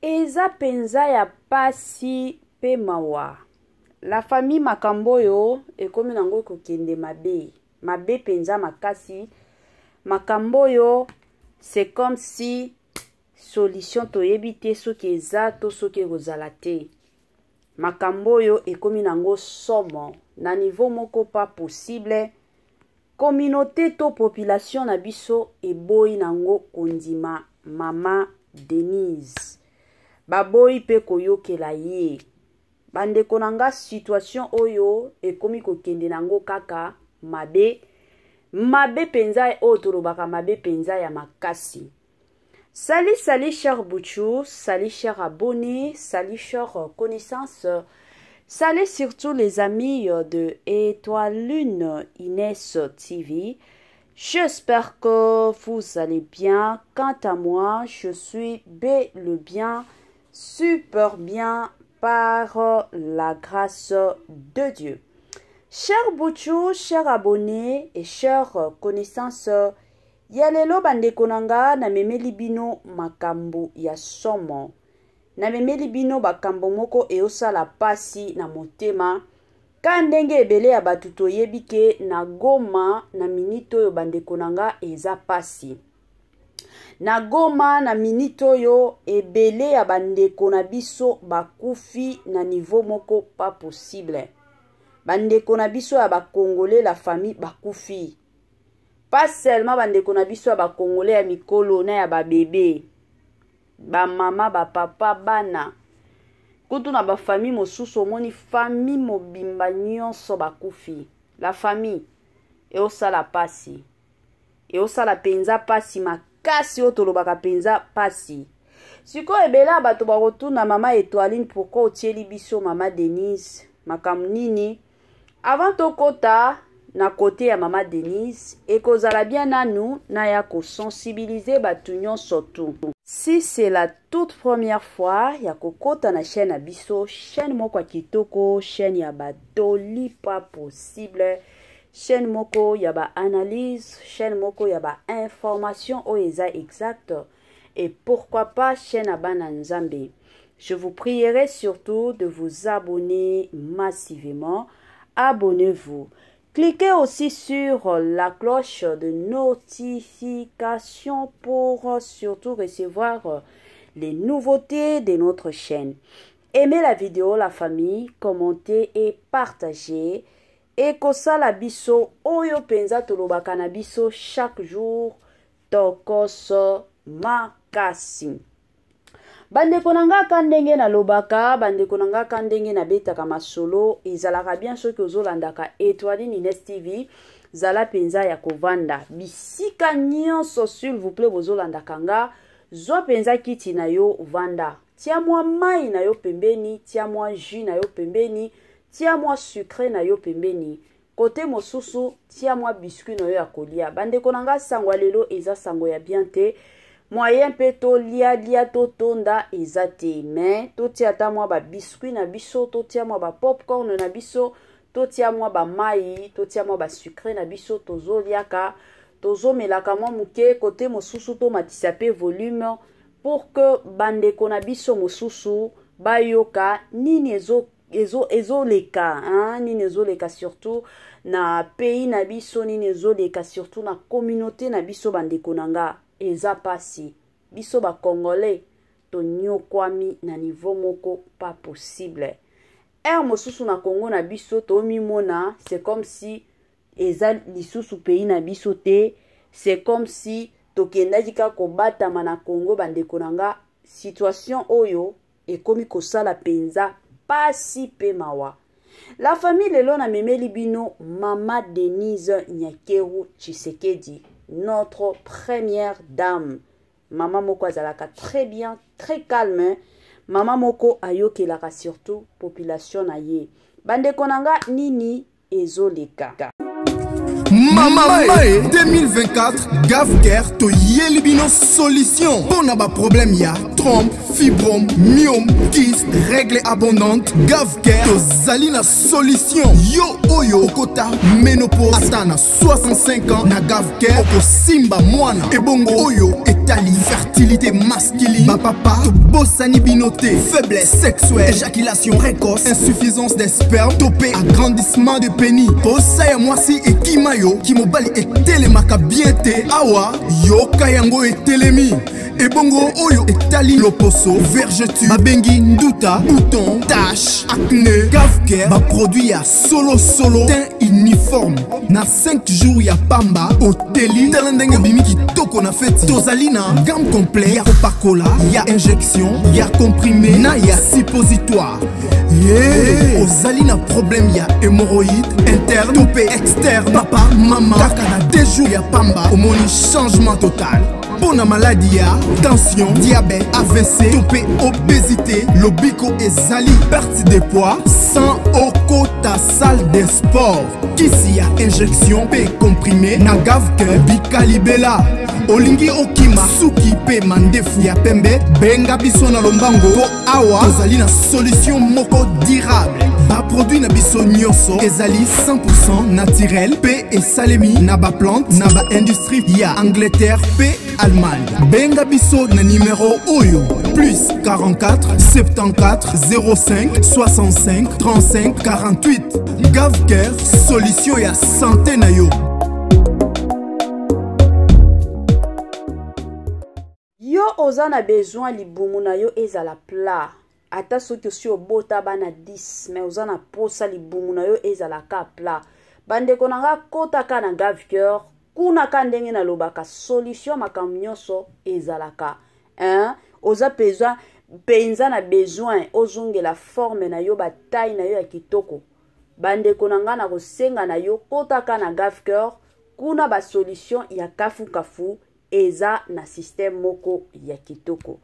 eza penza ya pasi pe mawa. La famille Makamboyo ekomi nango kokende mabe. Mabe penza makasi. Makamboyo, c'est comme si solution toyebite soki eza to soki kozala te. Makamboyo ekomi nango somo na niveau moko pas possible. Communauté to population na biso eboyi nango kondima Mama Denise. Baboyi pe koyokela ye. Bandeko nanga situation oyo ekomi kokende nango kaka mabe. Mabe penza oyo tolobaka mabe penza ya makasi. Salut, salut cher Bouchou, salut cher abonnés, salut cher connaissances, salut surtout les amis de Étoile Lune Inès TV. J'espère que vous allez bien. Quant à moi, je suis bel et bien, super bien par la grâce de Dieu. Chers Bouchou, chers abonnés et chers connaissances, Yalelo bandeko nanga na memeli bino makambo ya somo. Na memeli bino bakambo moko eosala pasi na motema. Kandenge ebele ya batuto yebike na Goma na minito yo bandeko nanga eza pasi. Na Goma na minito yo ebele ya bandeko na biso bakufi na niveau moko pas possible. Bandeko na biso ya bakongole la famille bakufi. Pas seulement bandeko na biso ba congolais ya mikolo na ya ba bébé. Ba mama, ba papa, bana. Kutu na ba famille mosusu moni famille mobimba nyonso bakufi. La famille e osala pasi. E osala penza pasi makasi otolobaka penza pasi. Siko ebela bato ba rotuna mama Étoiline pourquoi otieli biso Mama Denise makamnini avant tokota na côté ya Mama Denise et kozala bien na nous na ya ko sensibiliser batu nyonso tout. Si c'est la toute première fois ya kokota na chaîne abiso, chaîne moko kitoko, chaîne ya ba doli pas possible, chaîne moko ya ba analyse, chaîne moko ya ba information o eza exact et pourquoi pas chaîne abana nzambe. Je vous prierai surtout de vous abonner massivement. Abonnez-vous. Cliquez aussi sur la cloche de notification pour surtout recevoir les nouveautés de notre chaîne. Aimez la vidéo, la famille, commentez et partagez. Et kosala biso oyo penza tolobaka na biso chaque jour tokos makasi. Bandeko nanga kandenge na lobaka, bandeko nanga kandenge na betaka masolo, ezalaka bien soki ozolandaka Étoile Inès TV, zala penza ya kovanda. Bisika nyonso s'il vous plaît bozolandaka nga, zo penza kiti na yo vanda. Tia mwa mai na yo pembeni, tia mwa jus na yo pembeni, tia mwa sucre na yo pembeni. Kote mosusu, tia mwa biscuit na yo ya kolia. Bandeko nanga sango lelo eza sango ya bien te. Moyen pe to lia to tonda ezate mais to tia ta mwa ba biscuit na biso, to tia mwa ba popcorn na biso, to tia mwa ba mai, to tia mwa ba sucre na biso, tozo liaka, tozo melaka mwa muke kote mosusu to matisa pe volume pour que bandeko na biso mosusu bayoka nini ezo leka, hein, nini ezo leka surtout na pays na biso, nini ezo leka surtout na communauté na biso bandeko nanga. Eza pasi. Biso ba congolais to nyokwami na niveau moko pas possible. Mosusu na Congo na biso to mimona, c'est comme si eza lisusu pays na biso te, c'est comme si tokendaki ka kobatama na Congo bandeko nanga. Situation oyo ekomi kosala penza pasi pe mawa. La famille lelo na memeli bino Mama Denise Nyakeru Tshisekedi, notre première dame. Maman moko azalaka très bien, très calme. Maman moko ayokelaka surtout population na ye. Bandeko nanga nini ezoleka. Mama Mae 2024 Gafker to yelibino solution. Bon na ba problème ya trompe, fibrome, myome, kyste, règle abondante, Gavker, tozali na solution. Yo oyo okota ménopause ata na 65 ans na Gavker okosimba mwana. Ebongo oyo etali fertilité masculine, bapapa tobosani binote, faiblesse sexuelle, éjaculation précoce, insuffisance des spermes, topé agrandissement de pénis, posa ya mwasi ekimayo kimobali etelemaka bien te awa yoka yango etelemi. Ebongo oyo etali loposo, vergeture, babengi nduta, bouton, tache, acné. Gavker ba produit ya solo teint uniforme na 5 jours ya pamba oteli talendenge bimi kitoko na feti. Tozali na gamme complet ya kopakola, ya injection, ya comprimé na ya suppositoire. Ozali na problème ya hémorroïde interne topé externe, papa mama kaka na 2 jours ya pamba omoni changement total. Pour la maladie, tension, diabète, AVC, topé, obésité, lobico et zali, perte de poids, sans oko ta salle de sport. Kisi a injection, P comprimé, na Gavker, bikalibela. Olingi okima, suki pe mandefu ya pembe, benga biso na lombango, po awa, ozali na solution moko durable. Ba produit na biso nyonso, ezali 100% naturel, P et salemi, na ba plante, na ba industrie, ya Angleterre, P Allemagne. Benga biso na numéro oyo plus 44 74 05 65 35 48. Gavker, solution ya santé na yo. Yo oza na besoin libumu na yo ezala plat. Ata soki osi obota bana 10 mais oza na posa libumu na yo ezala ka plat. Bandeko nanga kotaka na Gavker. Kuna kandenge na lobaka solution makambo nyonso ezalaka. Oza penza na besoin ozonge la forme na yo bataille na yo ya kitoko. Bandeko nanga na kosenga na yo kotaka na Gavker. Kuna ba solution ya kafu eza na système moko ya kitoko.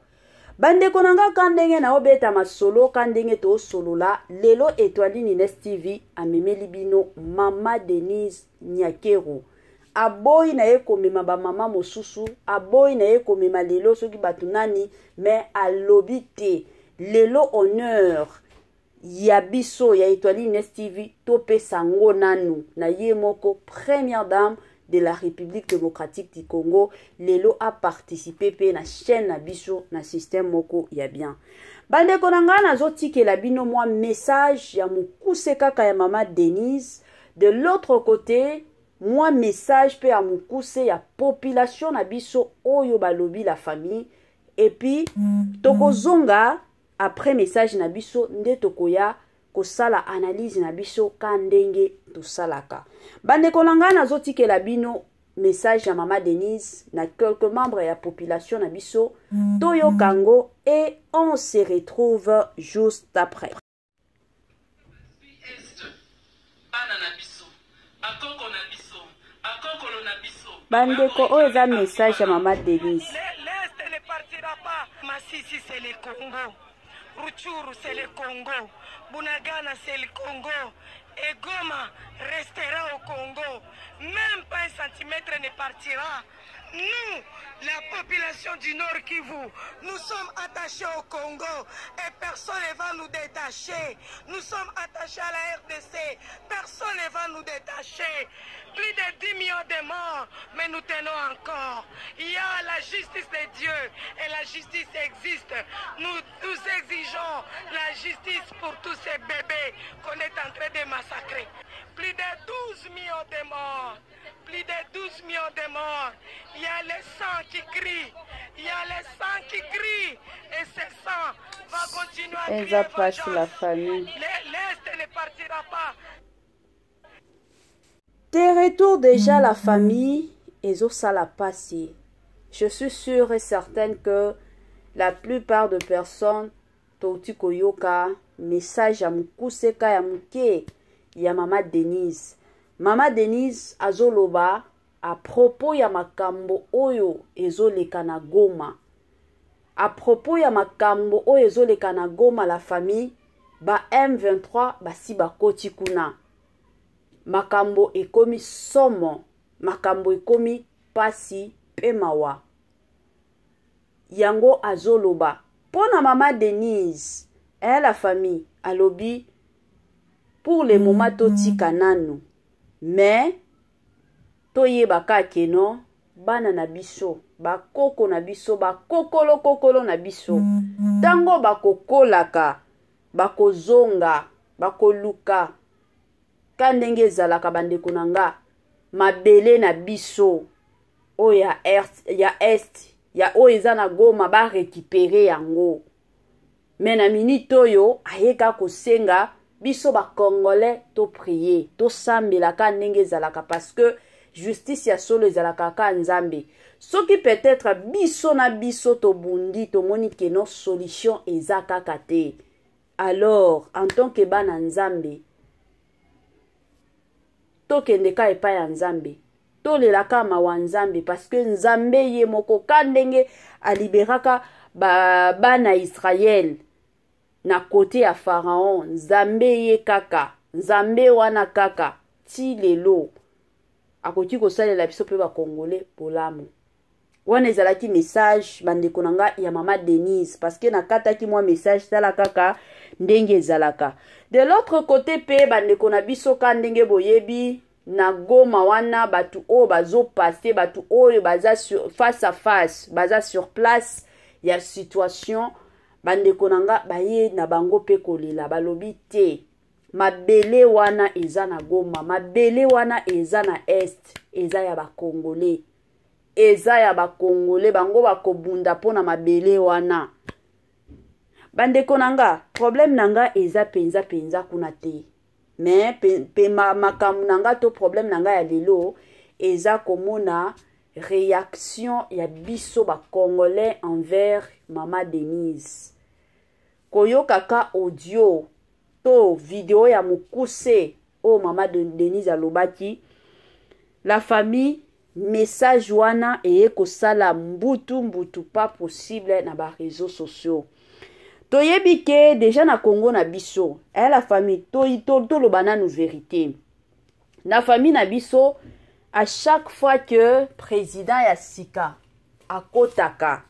Bandeko nanga kandenge na obeta masolo kandenge to solola lelo Étoile Nines TV amemeli bino Mama Denise Nyakero. Aboyi na ye komema ba mama mosusu, aboyi na ye komema lelo soki batunani, mais alobi te. Lelo honneur ya biso ya Étoile Nines TV tope sango nanu na ye moko première dame de la République démocratique du Congo. Lelo a participé pe na chaîne na biso na système moko ya bien. Bandeko nanga nazotike la bino moi message ya mukuse kaka ya Mama Denise. De l'autre côté, moi message pe à mukuse ya population na biso oyo balobi la famille. Et puis tokozonga après message na biso nde tokoya kosala analyse na biso kandenge tosalaka. Bandeko nanga nazotike la bino message ya Mama Denise na quelques membres ya population na biso toyo kango et on se retrouve juste après. Bandeko oyo eza message ya Mama Denise. L'Est ne partira pas. Massissi c'est le Congo. Rutshuru c'est le Congo. Bunagana c'est le Congo. Et Goma restera au Congo. Même pas 1 centimètre ne partira. Nous, la population du Nord Kivu, nous sommes attachés au Congo et personne ne va nous détacher. Nous sommes attachés à la RDC, personne ne va nous détacher. Plus de 10 millions de morts, mais nous tenons encore. Il y a la justice de Dieu et la justice existe. Nous exigeons la justice pour tous ces bébés qu'on est en train de massacrer. Plus de 12 millions de morts. Plus de 12 millions de morts. Il y a le sang qui crie. Il y a le sang qui crie. Et ce sang va continuer à crier vengeance. La famille. L'Est ne partira pas. Tes retours déjà la famille et ça la passé. Je suis sûre et certaine que la plupart de personnes toti koyoka message ya mukuseka ya muke ya Mama Denise. Mama Denise azoloba à propos ya makambo oyo ezoleka na Goma. À propos ya makambo oyo ezoleka na Goma la famille ba M23 basi bakoti kuna. Makambo ekomi somo, makambo ekomi pasi pe mawa. Yango azoloba Pour la maman Denise, et la famille, à lobby, pour le moment, toti kananu. Mais, toye baka keno, bana na biso, bakoko na biso, bakokolo na biso. Tango bakokolaka, bakozonga, bakoluka. Kandenge ezalaka bandeko nanga, mabele na biso, o ya est, ya o eza na Goma ba récupérer yango. Mais na minute oyo ayeka kosenga biso ba congolais to prier, to sambela kandenge ezalaka parce que justice ya solo ezalaka ka nzambe. Soki peut-être biso na biso to bundi to moni ke no solution eza kaka te. Alors en tant que bana nzambe to kende ka epa ya nzambe. To lelaka mawa nzambe parce que nzambe ye moko kandenge a liberaka bana Israël na côté ya Pharaon. Nzambe ye kaka, nzambe wana kaka ti lelo akoki kosalela biso pe ba congolais polamu. Wana ezalaki message bandeko nanga ya mama Denise parce que nakataki moi message tala kaka ndenge ezalaka. De l'autre côté pe bandeko na biso ka ndenge boyebi na Goma wana batu o bazo passer batu o baza sur face à face baza sur place ya situation bandeko nanga baye na bango pe kolela balobi te mabele wana eza na Goma mabele wana eza na est eza ya ba congolais eza ya ba congolais bango bakobunda pona mabele wana bandeko nanga problème nanga eza penza kuna te. Mais makambo nanga to problème nanga ya lelo eza komona réaction ya biso ba congolais envers mama Denise. Koyo kaka audio to vidéo ya mukuse o mama Denise alobaki la famille message wana eye kosala mbutu pas possible na ba réseaux sociaux. Toyebi ke déjà na Congo na biso, la famille to lo banane vérité. Na famille na biso, à chaque fois que président ya sika akotaka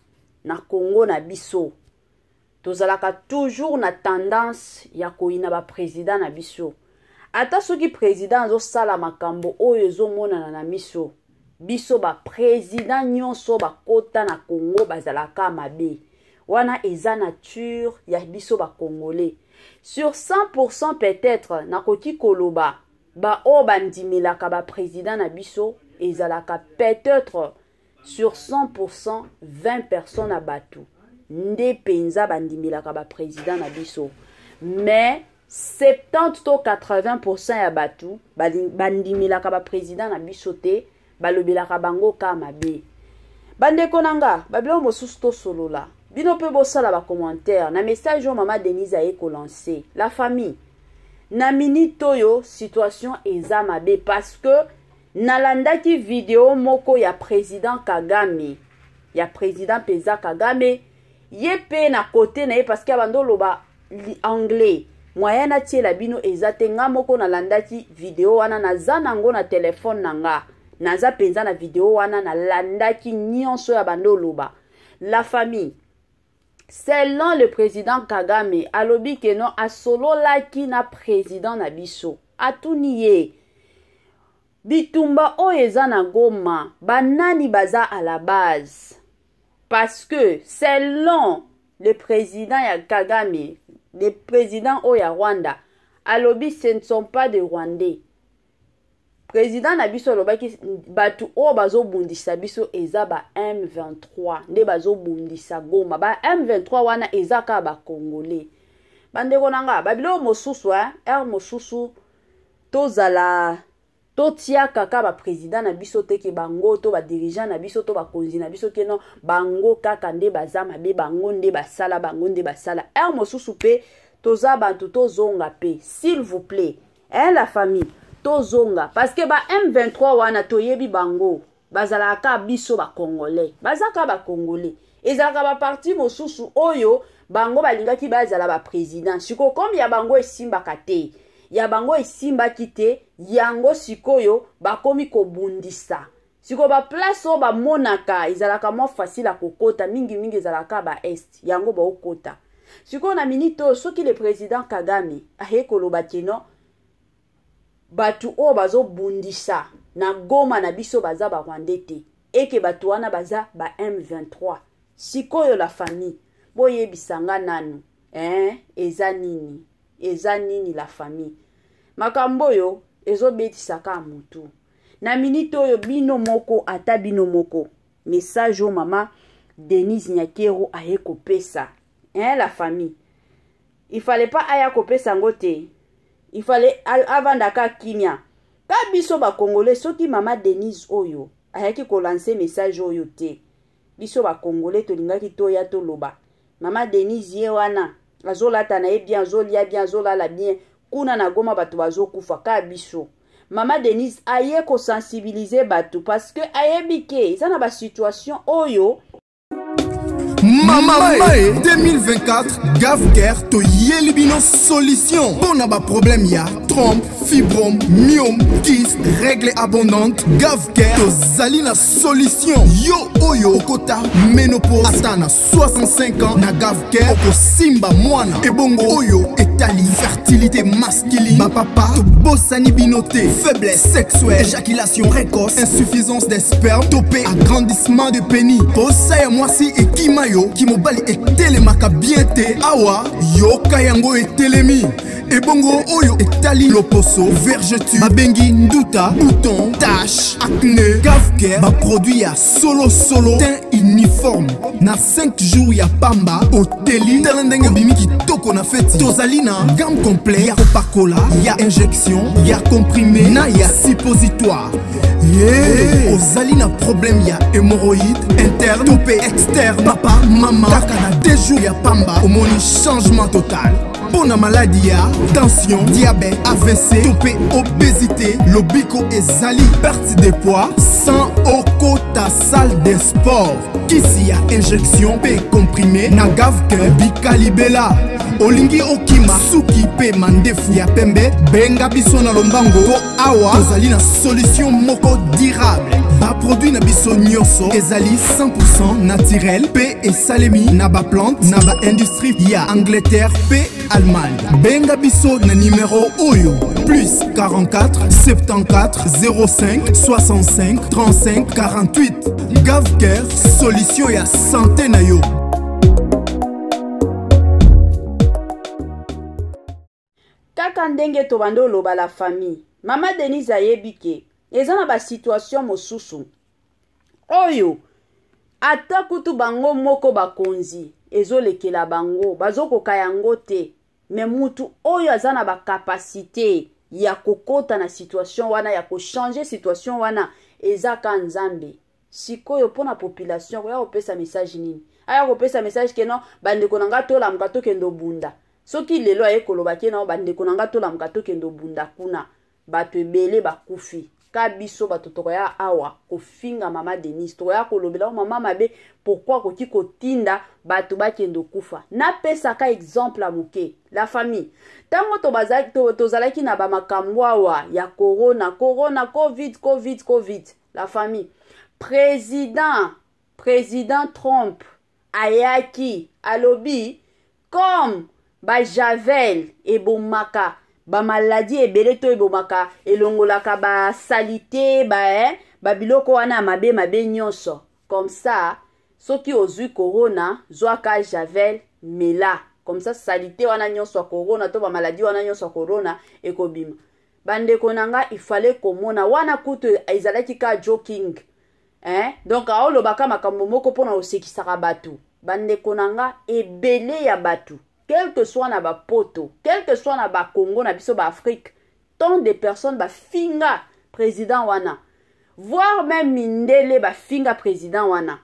na Congo na biso, tozalaka toujours na tendance ya koina ba président na biso. Ata soki président azo sala makambo oyo ezomona na miso, biso ba président nyonso bakota na Congo bazalaka mabe. Wana eza nature ya biso ba congolais. Sur 100% peut-être nakoti koloba ba o bandimelaka ba président na biso ezalaka peut-être sur 100% 20 personnes à batu. Nde penza bandimelaka ba président na biso. Mais 70 to 80% ya batu bandimelaka ba président na biso te balobelaka bango kama be. Bandeko nanga babilo mosusu to solola. Bino pe bosala ba commentaire na message o mama Denise a eko lancé la famille na minute oyo situation eza mabe parce que nalandaki vidéo moko ya président Kagame ya président Peza Kagame ye pe na côté na ye parce que abando loba anglais moyen na tie la bino eza te nga moko nalandaki vidéo wana naza nango na téléphone nanga naza penza na vidéo wana nalandaki nyonso ya bando loba la famille. Selon le président Kagame, alobi que non a solo laki na président na biso. Atuniye. Bitumba o eza na Goma, banani baza à la base. Parce que selon le président ya Kagame, le président o ya Rwanda, alobi ce ne sont pas des Rwandais. Président na biso lobaki batu o bazo bundisa biso eza ba M23 nde bazo bundisa Goma ba M23 wana eza ka ba congolais bandeko nanga babilo mosusu mosusu tozala totia kaka ba président na biso te ke bango to ba dirigeant na biso to ba konzi na biso ke no bango kaka nde bazama be bango nde basala bango nde basala mosusu pe toza bantu tozonga pe s'il vous plaît la famille tozonga parce que ba M23 wana toyebi bango bazalaka biso ba congolais bazaka ba congolais ezalaka ba parti mosusu oyo bango balingaki bazala ba président siko comme ya bango esimbaka te ya bango esimbaki te yango sikoyo bakomi kobundisa siko ba place o ba monaka ezalaka mo facile akokota mingi ezalaka ba est yango ba okota siko na minito soki le président Kagame ahekoloba kino batu o bazo bundisa na Goma na biso baza ba Rwandete eke batu wana baza ba M23 sikoyo la famille boye bisanga nanu eza nini la famille makambo yo ezo betisaka mutu na minito oyo bino moko ata bino moko message o mama Denise Nyakero aye kopesa la famille il fallait pas aya kopesa ngote il fallait avandaka kimia ka biso ba congolais soki mama Denise oyo ayaki ko lancer message oyo te biso ba congolais to lingaki to ya to loba mama Denise ye wana azolata na ye bien azolia bien azolala bien kuna na Goma batu bazokufa ka biso mama Denise aye ko sensibiliser batu parce que ayebike eza na ba situation oyo Mama Mae 2024 Gavker to Yelibino solution. Bon a ba problème ya trompe, fibrome, myome, kyste, règle abondante. Gavker to Zalina solution. Yo oyo kota ménopause atana 65 ans na Gavker oko simba mwana. Ebongo oyo etali fertilité masculine. Ma papa to bossani binoté, faiblesse sexuelle, éjaculation précoce, insuffisance des spermes, topé agrandissement de pénis. Bossa ya mwasi et kimayo ki mobali etelemaka bien te awa yo kayango etelemi ebongo oyo etali loposo vergeture babengi nduta bouton tache acné Gavker ba produit ya solo teint uniforme na 5 jours ya pamba oteli talendenge bimi kitoko na feti tozali na gamme complet ya kopakola ya injection ya comprimé na ya suppositoire ozali na problème ya hémorroïde interne topé externe papa mama kaka na 2 jours ya pamba omoni changement total pona maladie ya tension diabète AVC topé obésité lobiko ezali perte de poids sans okota salle de sport kisi ya injection pe comprimé na Gavker bikalibela olingi okima suki pe mandefu ya pembe benga biso na lombango po awa tozali na solution moko durable ba produit na biso nyonso ezali 100% naturel pe esalemi na ba plante na ba industrie ya Angleterre pe Allemagne benga biso na numéro oyo plus 44 74 05 65 35 48 Gavker solution ya santé na yo. Kaka ndenge to bando loba la famille mama Denise ayebike eza na ba situation mosusu oyo ata kutu bango moko bakonzi ezolekela bango bazokoka yango te me mutu oyo aza na ba capacité ya kokota na situation wana ya ko changer situation wana eza ka nzambe sikoyo pona population ko ya kopesa message nini aya kopesa message keno bandeko nanga tola mkato kendo bunda soki lelo aye koloba kena bandeko nanga tola mkato kendo bunda kuna bato ebele bakufi ka biso bato tokoya awa kofinga mama Denise tokoya kolobela mama mabe pourquoi koki kotinda bato bakendo kufa na pesa ka exemple a moke la famille tango tozalaki na ba makambo awa ya corona covid la famille président Trump ayaki alobi comme ba javel et bomaka ba maladie ebele to ebomaka elongolaka ba salité ba biloko wana mabe nyonso comme ça soki ozui corona zwaka javel mela comme ça salité wana nyonso corona to ba maladie wana nyonso corona ekobima bandeko nanga il fallait komona wana kutu ezalaki ka joking donc aolobaka makambo moko pona osekisaka batu bandeko nanga ebele ya batu quel que soit na ba poto, quel que soit na ba Congo, na biso ba Afrique, tant de personnes ba finga président wana, voire même mindele ba finga président wana.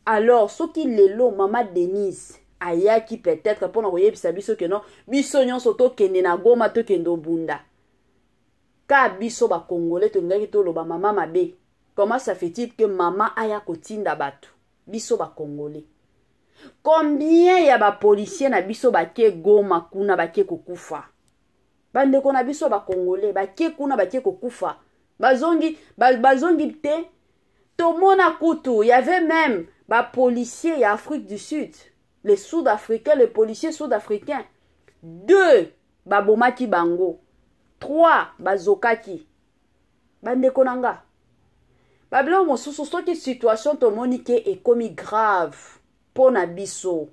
Alors, ce qui lelo mama Denise, ayaki peut-être pour nous yebisa biso que non, biso nyonso to kende na Goma to kendo bunda. Ka biso ba Congolais to ngaki to lo ba mama mabe. Comment ça fait-il que mama aya kotinda batu? Biso ba Congolais. Combien ya ba policier na biso bake Goma kuna bake kokufa bandeko na biso ba Congolais bake kuna bake kokufa bazongi te tomona kutu, il y avait même ba policiers ya Afrique du Sud, les Sud-Africains, les policiers sud-africains. 2 ba bomaki bango, 3 ba zokaki. Bandeko nanga. Babilo mosusu soki situation tomoni ke ekomi grave pona biso.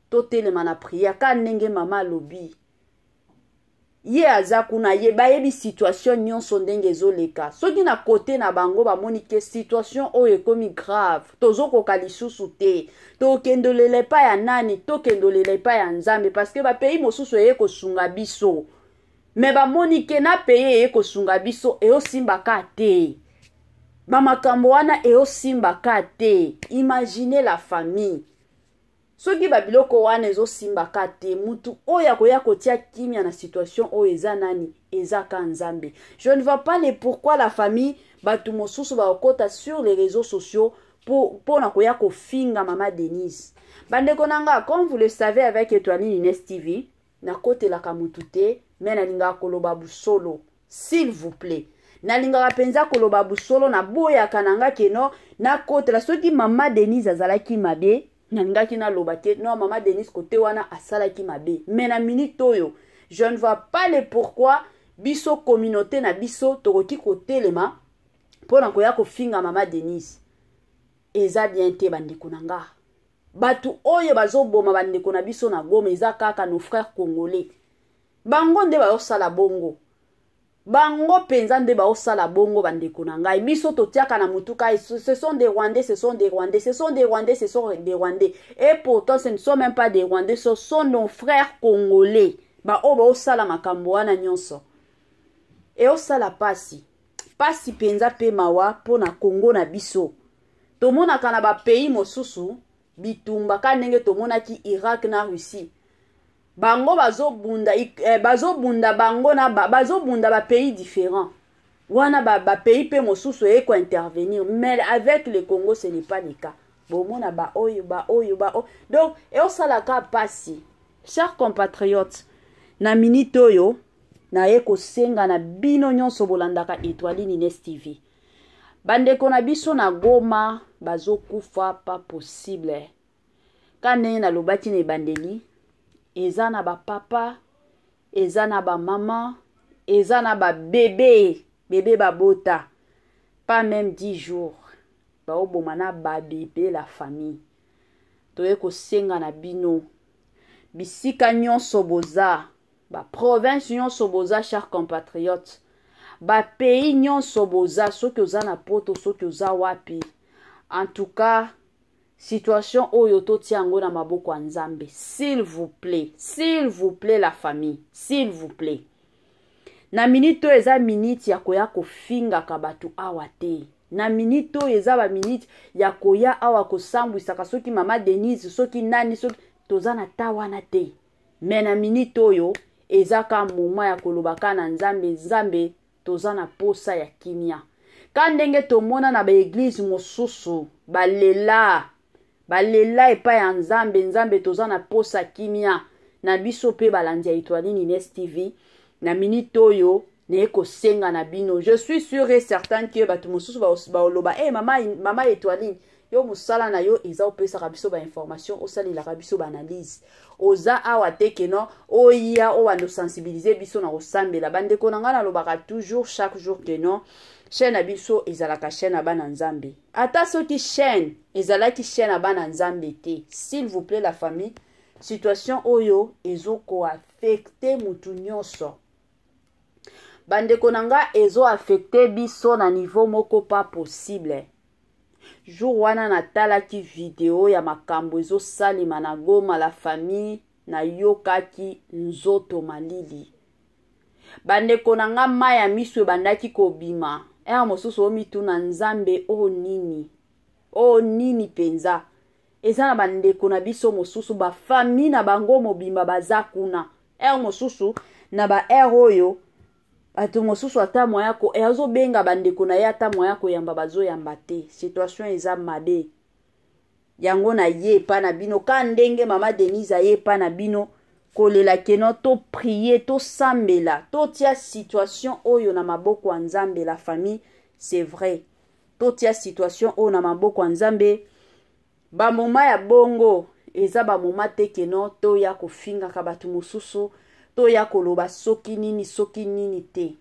Totelema na prière ka ndenge mama lobi. Ye azakuna ye bayebi situation nyonso ndenge ezoleka. Soki na kote na bango bamoni ke situation oyo ekomi grave. Tozokoka lisusu te. Tokendolele pa ya nani, tokendolele pa ya Nzambe parce que ba pays mosusu eye kosunga biso. Me bamoni ke na pays eye kosunga biso e osimbaka te. Bamakambo wana e osimbaka te. Imaginez la famille. Soki babiloko wana ezo simbaka te, mutu oya koya kotia kimia na situation oyo eza nani, eza ka Nzambe. Je ne vois pas le pourquoi la famille batu mosusu ba okota sur les réseaux sociaux pour na koya ko finga mama Denise. Bandeko nanga, comme vous le savez avec Étoiline Inès TV, na kote la kamutute, mais na linga koloba busolo, s'il vous plaît. Na linga penza koloba busolo na boya kananga keno na kote la soki mama Denise azalaki mabe. Nangaki na lobate non mama Denise côté wana asalaki mabe mais na minute oyo je ne vois pas le pourquoi biso communauté na biso tokoki kotelema pona koya ko finga mama Denise eza bien te bandeko nanga batu oyo bazoboma bandeko na biso na Goma eza kaka nos frères congolais bango nde ba osala bongo bango penza nde ba osala bongo bandeko na ngai biso totiaka na mutuka ce sont des Rwandais ce sont des Rwandais ce sont des Rwandais ce sont des Rwandais et pourtant ce ne sont même pas des Rwandais ce sont nos frères congolais ba o ba osala makambo wana nyonso e osala pasi penza pe mawa pona Congo na biso tomona kana ba pays mosusu bitumba ka ndenge tomonaki Irak na Russie bango bazobunda bango na bazobunda ba pays différents wana ba pays pe mosusu eko intervenir mais avec le Congo ce n'est pas le cas bomona ba oyo donc et osala ka pasi chers compatriotes na minute oyo na eko senga na bino nyonso bolandaka Étoiline Inès TV bandeko na biso na Goma bazokufa pas possible kane na lobati na bandeli eza na ba papa, eza na ba maman, eza na ba bébé babota. Pas même 10 jours. Ba obomana ba bébé la famille. Toye ko senga na bino. Bisika nyonso boza. Ba province nyonso boza, chers compatriotes. Ba pays nyonso boza, soki oza na poto, soki oza wapi. En tout cas, situation oyo totiango na maboko ya Nzambe, s'il vous plaît la famille, s'il vous plaît. Na minute eza minute ya koya ko finga kabatu awa te. Na minute eza ba minute ya koya awa ko sambwisaka soki mama Denise, soki nani, soki toza na tawana te. Mais na minute oyo eza ka moma ya kolobaka na Nzambe toza na posa ya kimia. Kandenge tomona na ba église mosusu balela epa ya Nzambe toza na posa kimia na biso pe balandi ya Étoiline Inès TV na minute oyo ne ko senga na bino. Je suis sûr et certain que batu mosusu ba oloba mama Étoiline yo musala na yo eza opesa biso ba information osali la biso ba analyse oza awa tekeno oya o wando sensibiliser biso na osambela bandeko na ngana lobaka toujours chaque jour que non chaîne abiso ezalaka chaîne abana Nzambe ata soki chaîne ezalaki chaîne abana Nzambe te. S'il vous plaît la famille, situation oyo ezoko affecter mutu nyonso bandeko nanga ezo affecter biso na niveau moko pas possible. Jour wana natalaki video ya makambo ezo salima na Goma la famille na yokaki nzoto malili bandeko nanga maya miso bandaki kobima mosusu omitu na Nzambe o nini penza eza na bandeko na biso mosusu ba famille na bango mobimba baza kuna mosusu na ba oyo atu mosusu ata moya ko azo benga bandeko na ya ata moya ko yamba bazo yamba te. Situation eza mabe yango na ye pa na bino ka ndenge mama Denise ye pa na bino kolela keno to prier to sambela to tia situation oyo na maboko ya Nzambe la famille. C'est vrai totia situation o na maboko ya Nzambe. Ba moma ya bongo eza ba moma te keno to ya kofinga ka batu mosusu, to ya koloba soki nini te.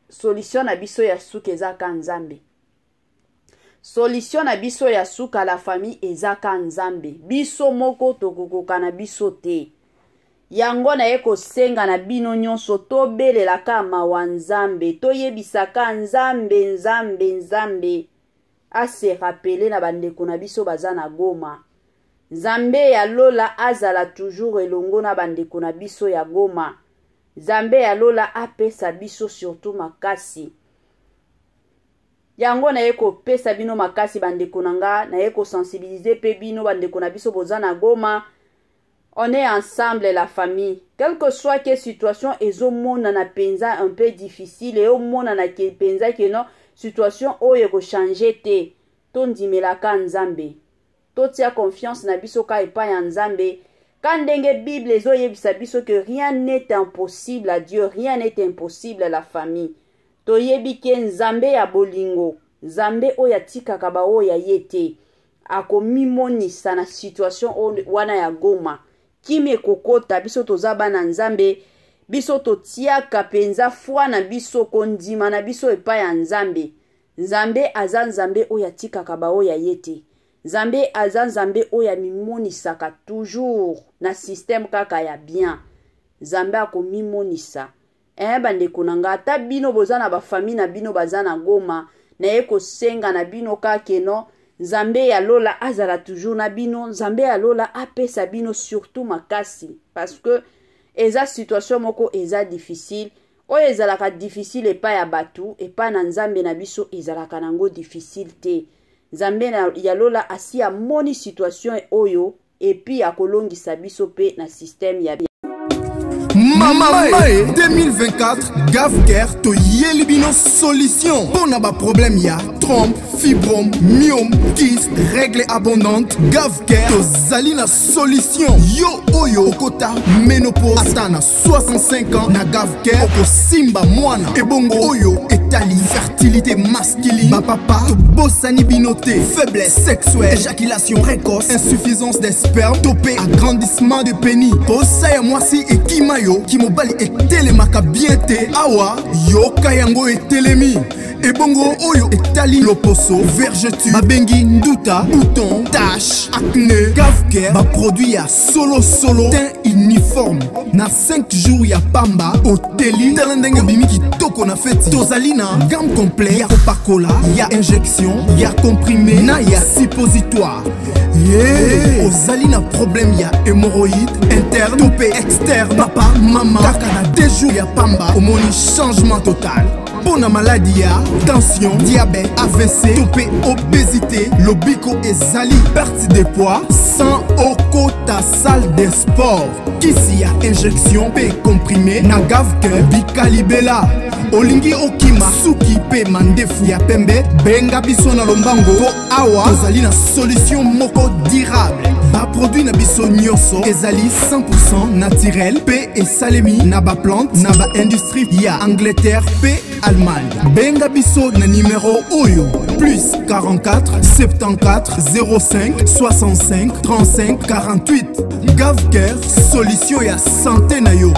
Solution na biso ya suka eza ka Nzambe. Solution na biso ya suka la famille eza ka Nzambe. Biso moko tokokoka na biso te. Yango na eko senga na bino nyonso to belela ka mawa Nzambe, to yebisaka Nzambe ase rappeler na bandeko na biso baza na Goma. Nzambe ya lola azala toujours elongo na bandeko na biso ya Goma. Nzambe ya lola apesa biso surtout makasi. Yango na eko pesa bino makasi bandeko nanga, na eko sensibiliser pe bino bandeko na biso boza na Goma. On est ensemble la famille. Quelle que soit quelle situation, ezo mona na penza un peu difficile, et au mona na ke penza ke non situation o yeko changer te. Tondi melaka Nzambe. Totia confiance na biso ka epa ya Nzambe. Kandenge Bible ezo yebisa biso que rien n'est impossible à Dieu, rien n'est impossible à la famille. To yebi ke Nzambe ya bolingo, Nzambe o ya tikaka ba o ya yete. Ako mimonisa na situation wana ya Goma. Kimi kokota biso tozaba na Nzambe, biso totiaka penza fwa na biso kondima na biso epa ya Nzambe. Nzambe aza Nzambe oya tikaka ba oya yete. Nzambe aza Nzambe oya mimonisaka toujours na système kaka ya bien. Nzambe ako mimonisa. Bandeko nanga ata bino boza na ba famille na bino baza na Goma, na eko senga na bino kake no. Nzambe ya lola azala toujours na bino, Nzambe ya lola apesa bino surtout makasi. Parce que eza situation moko eza difficile. Oyo ezalaka difficile epa ya batu, epa na Nzambe na biso ezalaka nango difficile te. Nzambe ya lola asi ya moni situation oyo, epi akolongisa biso pe na système ya bien. Mamae 2024 GAVCARE to yelibino solution. Bon ba problème ya trompe, fibrome, myome, kyste, règle abondante. GAVCARE to zalina solution. Yo oyo okota ménopause atana 65 ans na GAVCARE oko simba mwana. Ebongo oyo etali fertilité masculine. Ba papa to bosani binoté, faiblesse sexuelle, éjaculation précoce, insuffisance des spermes, topé agrandissement de pénis. Posa ya mwasi et kimayo kimobali etelemaka bien te awa yoka yango etelemi. Ebongo oyo etali loposo, vergeture, babengi nduta, bouton, tache, acné. GAVCARE ba produit ya solo teint uniforme. Na 5 jours ya pamba oteli talendenge bimi kitoko na feti. Tozali na gamme complet ya Coca-Cola, ya injection, ya comprimé, na ya suppositoire. Ozali na problème ya hémorroïde interne, topé externe, papa, maman, kaka na 2 jours ya pamba omoni changement total. Pour la maladie, tension, diabète, AVC, topé, obésité, lobiko et zali, perte de poids, sans okota salle de sport. Kisi a injection, P comprimé, na GAVCARE, bikalibela. Olingi okima, suki pe mandefu ya pembe, benga biso na lombango, po awa, ozali na solution moko durable. Ba produit na biso nyonso, ezali 100% naturel, pe et salemi, na ba plante, na ba industrie, ya Angleterre, pe Allemagne. Benga biso na numéro oyo plus 44 74 05 65 35 48. GAVCARE, solution ya santé na yo.